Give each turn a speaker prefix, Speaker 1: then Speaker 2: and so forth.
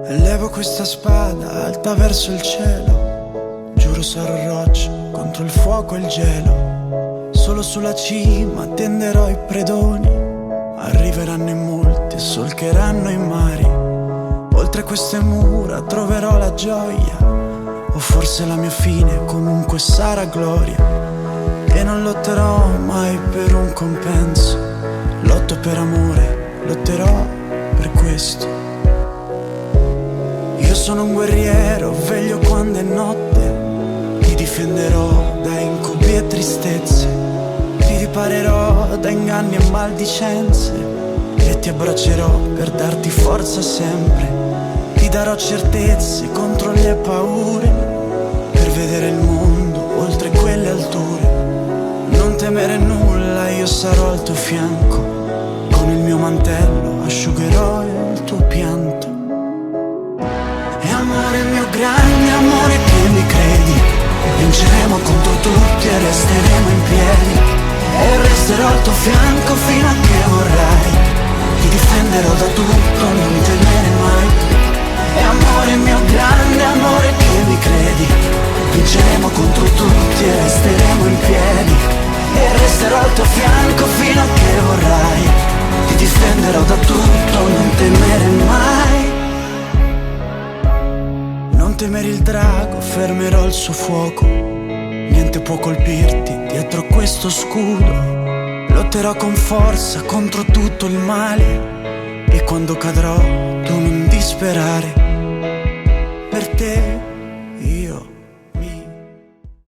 Speaker 1: Elevo questa spada alta verso il cielo, giuro sarò roccia contro il fuoco e il gelo. Solo sulla cima tenderò i predoni, arriveranno in molti e solcheranno i mari. Oltre queste mura troverò la gioia, o forse la mia fine comunque sarà gloria. E non lotterò mai per un compenso, lotto per amore, lotterò per questo. Io sono un guerriero, veglio quando è notte, ti difenderò da incubi e tristezze, ti riparerò da inganni e maldicenze, e ti abbraccerò per darti forza sempre, ti darò certezze contro le paure, per vedere il mondo oltre quelle alture. Non temere nulla, io sarò al tuo fianco, con il mio mantello asciugherò il tuo pianto. E amore mio grande amore che mi credi, vinceremo contro tutti e resteremo in piedi, e resterò al tuo fianco fino a che vorrai, ti difenderò da tutto, non temere mai. E amore mio grande amore che mi credi, vinceremo contro tutti e resteremo in piedi, e resterò al tuo fianco fino a che vorrai, ti difenderò da tutto, non temere mai. Non temere il drago, fermerò il suo fuoco, niente può colpirti dietro questo scudo. Lotterò con forza contro tutto il male, e quando cadrò tu non disperare, per te